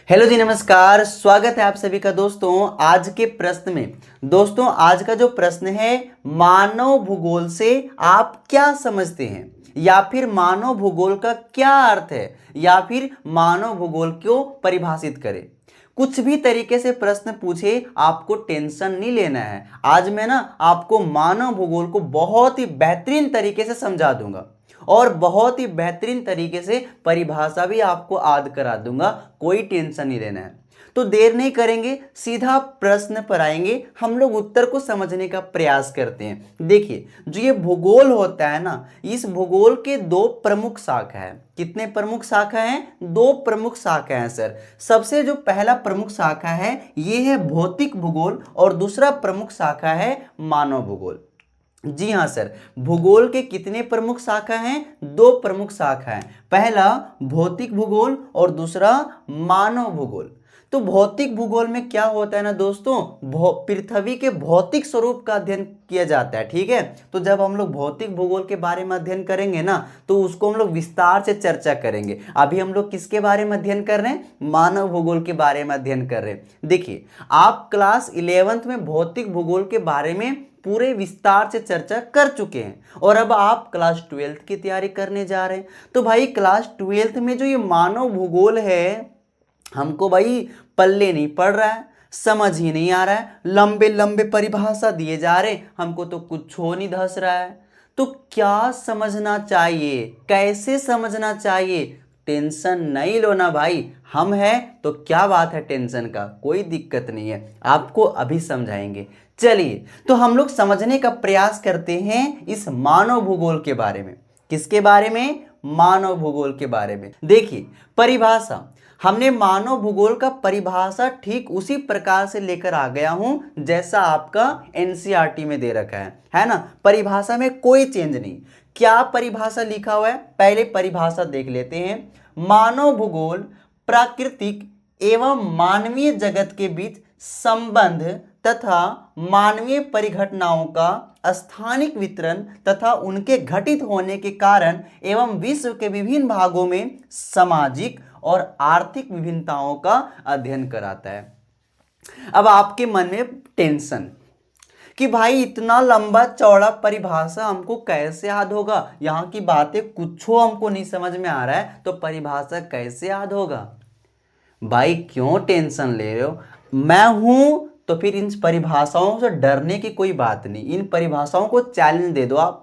Hello जी, नमस्कार। स्वागत है आप सभी का दोस्तों आज के प्रश्न में। दोस्तों आज का जो प्रश्न है, मानव भूगोल से आप क्या समझते हैं, या फिर मानव भूगोल का क्या अर्थ है, या फिर मानव भूगोल को परिभाषित करें। कुछ भी तरीके से प्रश्न पूछे, आपको टेंशन नहीं लेना है। आज मैं ना आपको मानव भूगोल को बहुत ही बेहतरीन तरीके से समझा दूंगा और बहुत ही बेहतरीन तरीके से परिभाषा भी आपको याद करा दूंगा। कोई टेंशन नहीं लेना है। तो देर नहीं करेंगे, सीधा प्रश्न पर आएंगे। हम लोग उत्तर को समझने का प्रयास करते हैं। देखिए, जो ये भूगोल होता है ना, इस भूगोल के दो प्रमुख शाखा है। कितने प्रमुख शाखा हैं? दो प्रमुख शाखा हैं सर। सबसे जो पहला प्रमुख शाखा है ये है भौतिक भूगोल और दूसरा प्रमुख शाखा है मानव भूगोल। जी हाँ सर, भूगोल के कितने प्रमुख शाखा हैं? दो प्रमुख शाखा हैं। पहला भौतिक भूगोल और दूसरा मानव भूगोल। तो भौतिक भूगोल में क्या होता है ना दोस्तों, पृथ्वी के भौतिक स्वरूप का अध्ययन किया जाता है। ठीक है, तो जब हम लोग भौतिक भूगोल के बारे में अध्ययन करेंगे ना, तो उसको हम लोग विस्तार से चर्चा करेंगे। अभी हम लोग किसके बारे में अध्ययन कर रहे हैं? मानव भूगोल के बारे में अध्ययन कर रहे हैं। देखिए, आप क्लास 11th में भौतिक भूगोल के बारे में पूरे विस्तार से चर्चा कर चुके हैं और अब आप क्लास 12th की तैयारी करने जा रहे हैं। तो भाई क्लास 12th में जो ये मानव भूगोल है, हमको भाई पल्ले नहीं पड़ रहा है, समझ ही नहीं आ रहा है। लंबे लंबे परिभाषा दिए जा रहे, हमको तो कुछ हो नहीं धस रहा है। तो क्या समझना चाहिए, कैसे समझना चाहिए? टेंशन नहीं लो ना भाई, हम हैं तो क्या बात है टेंशन का, कोई दिक्कत नहीं है, आपको अभी समझाएंगे। चलिए, तो हम लोग समझने का प्रयास करते हैं इस मानव भूगोल के बारे में। किसके बारे में? मानव भूगोल के बारे में। देखिए, परिभाषा, हमने मानव भूगोल का परिभाषा ठीक उसी प्रकार से लेकर आ गया हूं जैसा आपका एनसीईआरटी में दे रखा है ना। परिभाषा में कोई चेंज नहीं। क्या परिभाषा लिखा हुआ है, पहले परिभाषा देख लेते हैं। मानव भूगोल प्राकृतिक एवं मानवीय जगत के बीच संबंध तथा मानवीय परिघटनाओं का स्थानिक वितरण तथा उनके घटित होने के कारण एवं विश्व के विभिन्न भागों में सामाजिक और आर्थिक विभिन्नताओं का अध्ययन कराता है। अब आपके मन में टेंशन कि भाई इतना लंबा चौड़ा परिभाषा हमको कैसे याद होगा, यहाँ की बातें कुछ हमको नहीं समझ में आ रहा है, तो परिभाषा कैसे याद होगा? भाई क्यों टेंशन ले रहे हो? मैं हूं तो फिर इन परिभाषाओं से डरने की कोई बात नहीं। इन परिभाषाओं को चैलेंज दे दो आप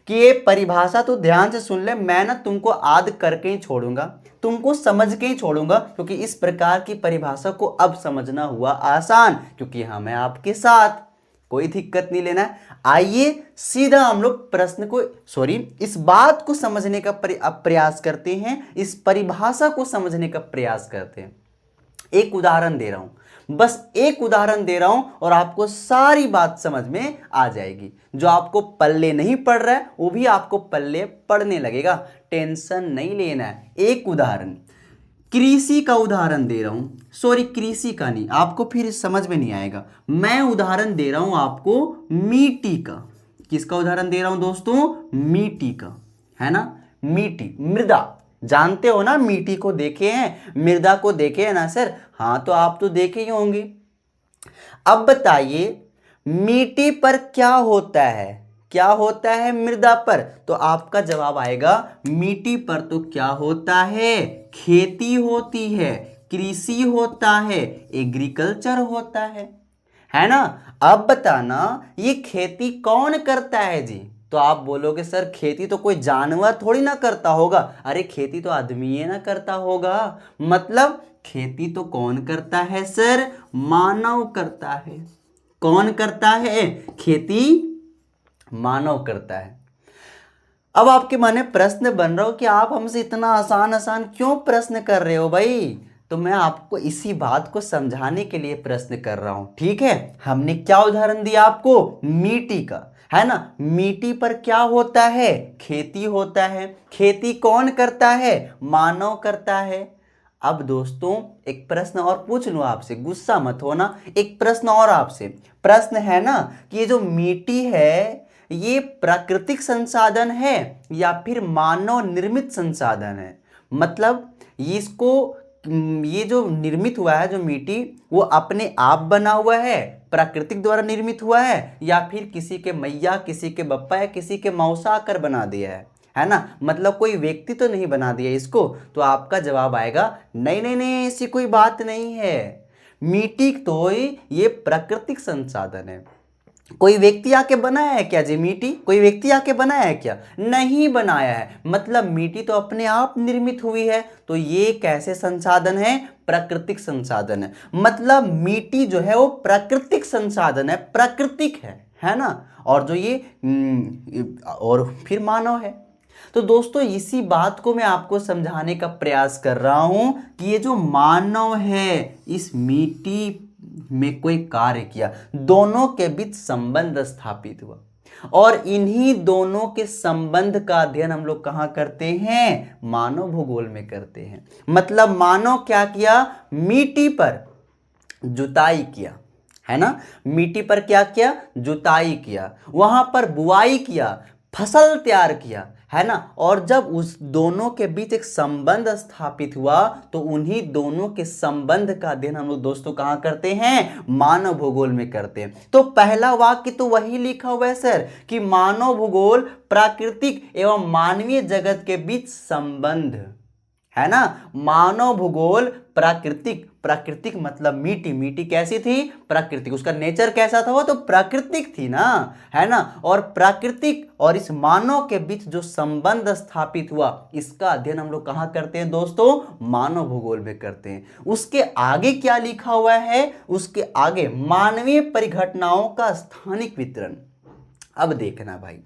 कि ये परिभाषा तो ध्यान से सुन ले, मैं ना तुमको याद करके ही छोड़ूंगा, तुमको समझ के ही छोड़ूंगा, क्योंकि इस प्रकार की परिभाषा को अब समझना हुआ आसान, क्योंकि हम हैं आपके साथ। कोई दिक्कत नहीं लेना है। आइए सीधा हम लोग प्रश्न को, इस बात को समझने का प्रयास करते हैं, इस परिभाषा को समझने का प्रयास करते हैं। एक उदाहरण दे रहा हूं, बस एक उदाहरण दे रहा हूं और आपको सारी बात समझ में आ जाएगी। जो आपको पल्ले नहीं पड़ रहा है वो भी आपको पल्ले पड़ने लगेगा। टेंशन नहीं लेना है। एक उदाहरण, कृषि का उदाहरण दे रहा हूं, कृषि का नहीं, आपको फिर समझ में नहीं आएगा। मैं उदाहरण दे रहा हूं आपको मिट्टी का। किसका उदाहरण दे रहा हूं दोस्तों? मिट्टी का, है ना। मिट्टी, मृदा, जानते हो ना, मिट्टी को देखे हैं, मृदा को देखे हैं ना सर? हाँ, तो आप तो देखे ही होंगे। अब बताइए, मिट्टी पर क्या होता है? क्या होता है मृदा पर? तो आपका जवाब आएगा, मिट्टी पर तो क्या होता है? खेती होती है, कृषि होता है, एग्रीकल्चर होता है ना। अब बताना, ये खेती कौन करता है जी? तो आप बोलोगे सर खेती तो कोई जानवर थोड़ी ना करता होगा। अरे खेती तो आदमी ही ना करता होगा। मतलब खेती तो कौन करता है सर? मानव करता है। कौन करता है खेती? मानव करता है। अब आपके मन में प्रश्न बन रहा हो कि आप हमसे इतना आसान आसान क्यों प्रश्न कर रहे हो भाई? तो मैं आपको इसी बात को समझाने के लिए प्रश्न कर रहा हूं। ठीक है, हमने क्या उदाहरण दिया आपको? मिट्टी का, है ना। मिट्टी पर क्या होता है? खेती होता है। खेती कौन करता है? मानव करता है। अब दोस्तों एक प्रश्न और पूछ लूं आपसे, गुस्सा मत होना। एक प्रश्न और आपसे, प्रश्न है ना कि ये जो मिट्टी है ये प्राकृतिक संसाधन है या फिर मानव निर्मित संसाधन है? मतलब इसको ये जो निर्मित हुआ है, जो मिट्टी, वो अपने आप बना हुआ है, प्राकृतिक द्वारा निर्मित हुआ है, या फिर किसी के मैया, किसी के बप्पा या किसी के मौसा आकर बना दिया है ना? मतलब कोई व्यक्ति तो नहीं बना दिया इसको। तो आपका जवाब आएगा नहीं नहीं नहीं, ऐसी कोई बात नहीं है। मिट्टी तो ये प्राकृतिक संसाधन है। कोई व्यक्ति आके बनाया है क्या जी मिट्टी? कोई व्यक्ति आके बनाया है क्या? नहीं बनाया है। मतलब मिट्टी तो अपने आप निर्मित हुई है। तो ये कैसे संसाधन है? प्राकृतिक संसाधन है। मतलब मिट्टी जो है वो प्राकृतिक संसाधन है, प्राकृतिक है ना? और जो ये और फिर मानव है। तो दोस्तों इसी बात को मैं आपको समझाने का प्रयास कर रहा हूं कि ये जो मानव है, इस मिट्टी में कोई कार्य किया, दोनों के बीच संबंध स्थापित हुआ, और इन्हीं दोनों के संबंध का अध्ययन हम लोग कहाँ करते हैं? मानव भूगोल में करते हैं। मतलब मानव क्या किया? मिट्टी पर जुताई किया, है ना? मिट्टी पर क्या किया? जुताई किया, वहां पर बुआई किया, फसल तैयार किया, है ना? और जब उस दोनों के बीच एक संबंध स्थापित हुआ, तो उन्हीं दोनों के संबंध का अध्ययन हम लोग दोस्तों कहाँ करते हैं? मानव भूगोल में करते हैं। तो पहला वाक्य तो वही लिखा हुआ है सर कि मानव भूगोल प्राकृतिक एवं मानवीय जगत के बीच संबंध, है ना? मानव भूगोल प्राकृतिक, प्राकृतिक मतलब मिट्टी, मिट्टी कैसी थी? प्राकृतिक। उसका नेचर कैसा था? वो तो प्राकृतिक थी ना, है ना? और प्राकृतिक और इस मानव के बीच जो संबंध स्थापित हुआ, इसका अध्ययन हम लोग कहाँ करते हैं दोस्तों? मानव भूगोल में करते हैं। उसके आगे क्या लिखा हुआ है? उसके आगे मानवीय परिघटनाओं का स्थानिक वितरण। अब देखना भाई,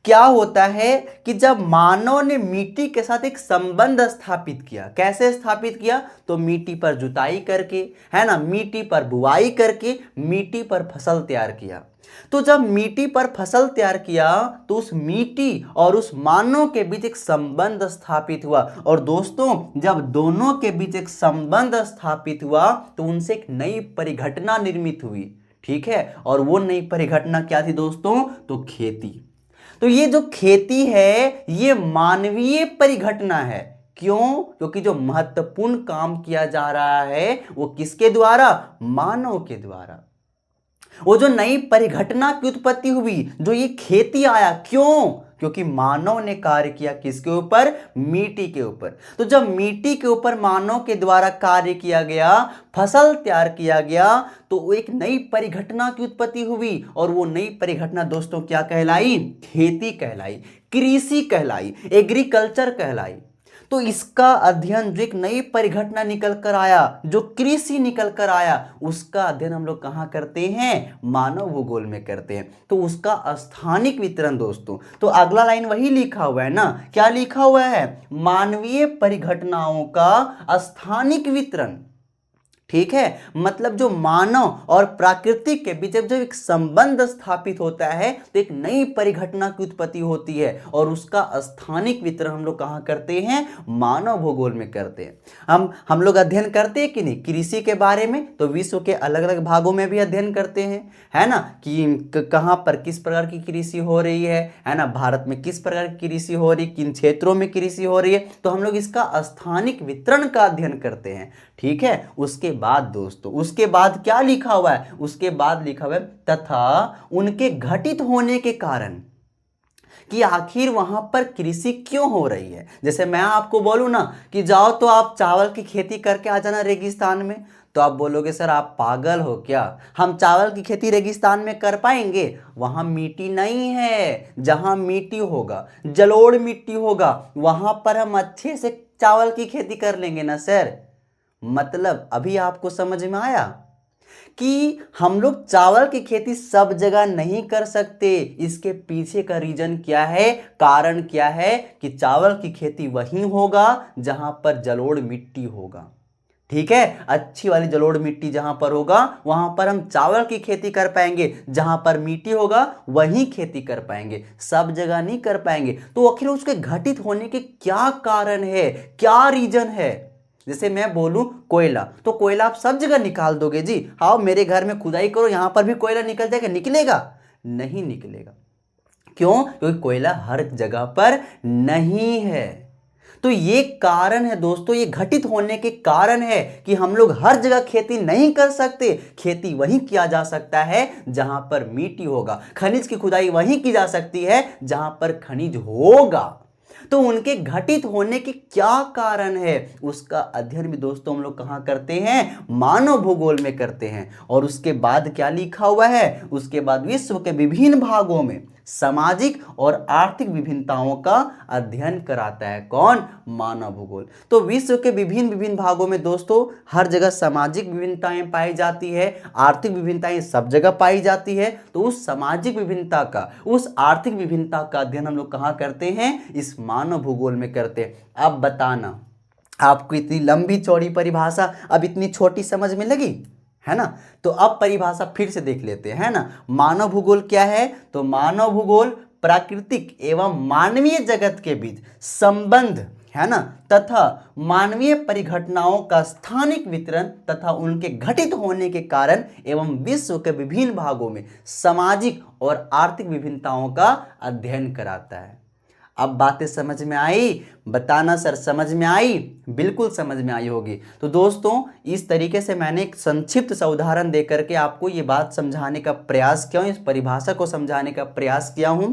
क्या होता है कि जब मानव ने मिट्टी के साथ एक संबंध स्थापित किया, कैसे स्थापित किया? तो मिट्टी पर जुताई करके, है ना? मिट्टी पर बुआई करके, मिट्टी पर फसल तैयार किया। तो जब मिट्टी पर फसल तैयार किया, तो उस मिट्टी और उस मानव के बीच एक संबंध स्थापित हुआ। और दोस्तों जब दोनों के बीच एक संबंध स्थापित हुआ, तो उनसे एक नई परिघटना निर्मित हुई, ठीक है? और वो नई परिघटना क्या थी दोस्तों? तो खेती। तो ये जो खेती है, ये मानवीय परिघटना है। क्यों? क्योंकि जो महत्वपूर्ण काम किया जा रहा है वो किसके द्वारा? मानव के द्वारा। वो जो नई परिघटना की उत्पत्ति हुई, जो ये खेती आया, क्यों? क्योंकि मानव ने कार्य किया किसके ऊपर? मिट्टी के ऊपर। तो जब मिट्टी के ऊपर मानव के द्वारा कार्य किया गया, फसल तैयार किया गया, तो एक नई परिघटना की उत्पत्ति हुई। और वो नई परिघटना दोस्तों क्या कहलाई? खेती कहलाई, कृषि कहलाई, एग्रीकल्चर कहलाई। तो इसका अध्ययन, जो एक नई परिघटना निकल कर आया, जो कृषि निकल कर आया, उसका अध्ययन हम लोग कहाँ करते हैं? मानव भूगोल में करते हैं। तो उसका स्थानिक वितरण दोस्तों, तो अगला लाइन वही लिखा हुआ है ना? क्या लिखा हुआ है? मानवीय परिघटनाओं का स्थानिक वितरण, ठीक है? मतलब जो मानव और प्राकृतिक के बीच जब एक संबंध स्थापित होता है, तो एक नई परिघटना की उत्पत्ति होती है, और उसका स्थानिक वितरण हम लोग कहाँ करते हैं? मानव भूगोल में करते हैं। हम लोग अध्ययन करते हैं कि नहीं कृषि के बारे में? तो विश्व के अलग अलग भागों में भी अध्ययन करते हैं, है ना? कि कहाँ पर किस प्रकार की कृषि हो रही है ना? भारत में किस प्रकार की कृषि हो रही, किन क्षेत्रों में कृषि हो रही है, तो हम लोग इसका स्थानिक वितरण का अध्ययन करते हैं, ठीक है? उसके बाद दोस्तों, उसके बाद क्या लिखा हुआ है? उसके बाद लिखा हुआ है तथा उनके घटित होने के कारण, कि आखिर वहां पर कृषि क्यों हो रही है। जैसे मैं आपको बोलूं ना कि जाओ तो आप चावल की खेती करके आ जाना रेगिस्तान में, तो आप बोलोगे सर आप पागल हो क्या? हम चावल की खेती रेगिस्तान में कर पाएंगे? वहां मिट्टी नहीं है। जहां मिट्टी होगा, जलोढ़ मिट्टी होगा, वहां पर हम अच्छे से चावल की खेती कर लेंगे ना सर। मतलब अभी आपको समझ में आया कि हम लोग चावल की खेती सब जगह नहीं कर सकते। इसके पीछे का रीजन क्या है, कारण क्या है? कि चावल की खेती वहीं होगा जहां पर जलोढ़ मिट्टी होगा, ठीक है? अच्छी वाली जलोढ़ मिट्टी जहां पर होगा, वहां पर हम चावल की खेती कर पाएंगे। जहां पर मिट्टी होगा वहीं खेती कर पाएंगे, सब जगह नहीं कर पाएंगे। तो आखिर उसके घटित होने के क्या कारण है, क्या रीजन है? जैसे मैं बोलूं कोयला, तो कोयला आप सब जगह निकाल दोगे जी? आओ मेरे घर में खुदाई करो, यहां पर भी कोयला निकल जाएगा? निकलेगा? नहीं निकलेगा। क्यों? क्योंकि कोयला हर जगह पर नहीं है। तो ये कारण है दोस्तों, ये घटित होने के कारण है कि हम लोग हर जगह खेती नहीं कर सकते। खेती वहीं किया जा सकता है जहां पर मिट्टी होगा, खनिज की खुदाई वहीं की जा सकती है जहां पर खनिज होगा। तो उनके घटित होने के क्या कारण है उसका अध्ययन भी दोस्तों हम लोग कहां करते हैं, मानव भूगोल में करते हैं। और उसके बाद क्या लिखा हुआ है, उसके बाद विश्व के विभिन्न भागों में सामाजिक और आर्थिक विभिन्नताओं का अध्ययन कराता है कौन, मानव भूगोल। तो विश्व के विभिन्न विभिन्न भागों में दोस्तों हर जगह सामाजिक विभिन्नताएं पाई जाती है, आर्थिक विभिन्नताएं सब जगह पाई जाती है। तो उस सामाजिक विभिन्नता का, उस आर्थिक विभिन्नता का अध्ययन हम लोग कहां करते हैं, इस मानव भूगोल में करते हैं। अब बताना, आपको इतनी लंबी चौड़ी परिभाषा अब इतनी छोटी समझ में लगी है ना। तो अब परिभाषा फिर से देख लेते हैं, है ना। मानव भूगोल क्या है, तो मानव भूगोल प्राकृतिक एवं मानवीय जगत के बीच संबंध, है ना, तथा मानवीय परिघटनाओं का स्थानिक वितरण तथा उनके घटित होने के कारण एवं विश्व के विभिन्न भागों में सामाजिक और आर्थिक विभिन्नताओं का अध्ययन कराता है। अब बातें समझ में आई, बताना सर समझ में आई, बिल्कुल समझ में आई होगी। तो दोस्तों इस तरीके से मैंने एक संक्षिप्त सा उदाहरण देकर के आपको ये बात समझाने का प्रयास किया हूँ, इस परिभाषा को समझाने का प्रयास किया हूँ।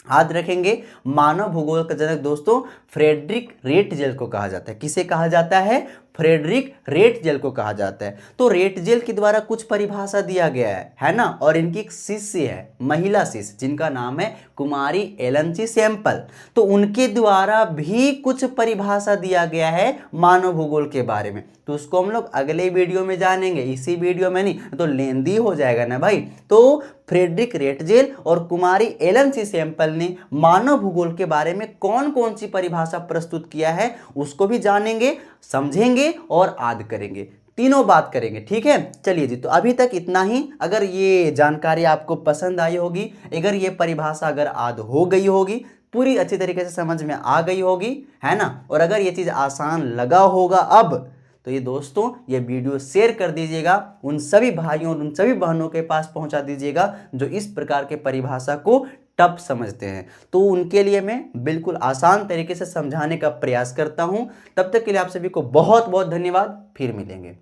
याद रखेंगे, मानव भूगोल का जनक दोस्तों फ्रेडरिक रेटजेल को कहा जाता है। किसे कहा जाता है, फ्रेडरिक रेटजेल को कहा जाता है। तो रेटजेल के द्वारा कुछ परिभाषा दिया गया है ना। और इनकी एक शिष्य है, महिला शिष्य, जिनका नाम है कुमारी एलन सी सैंपल। तो उनके द्वारा भी कुछ परिभाषा दिया गया है मानव भूगोल के बारे में। तो उसको हम लोग अगले वीडियो में जानेंगे, इसी वीडियो में नहीं तो लेंदी हो जाएगा ना भाई। तो फ्रेडरिक रेटजेल और कुमारी एलन सी सैंपल ने मानव भूगोल के बारे में कौन कौन सी परिभाषा प्रस्तुत किया है उसको भी जानेंगे, समझेंगे और याद करेंगे। तीनों बात करेंगे, ठीक है। चलिए जी, तो अभी तक इतना ही। अगर ये जानकारी आपको पसंद आई होगी, अगर ये परिभाषा अगर याद हो गई होगी, पूरी अच्छी तरीके से समझ में आ गई होगी, है ना, और अगर ये चीज़ आसान लगा होगा अब, तो ये दोस्तों ये वीडियो शेयर कर दीजिएगा, उन सभी भाइयों और उन सभी बहनों के पास पहुंचा दीजिएगा जो इस प्रकार के परिभाषा को टफ समझते हैं। तो उनके लिए मैं बिल्कुल आसान तरीके से समझाने का प्रयास करता हूं। तब तक के लिए आप सभी को बहुत बहुत धन्यवाद, फिर मिलेंगे।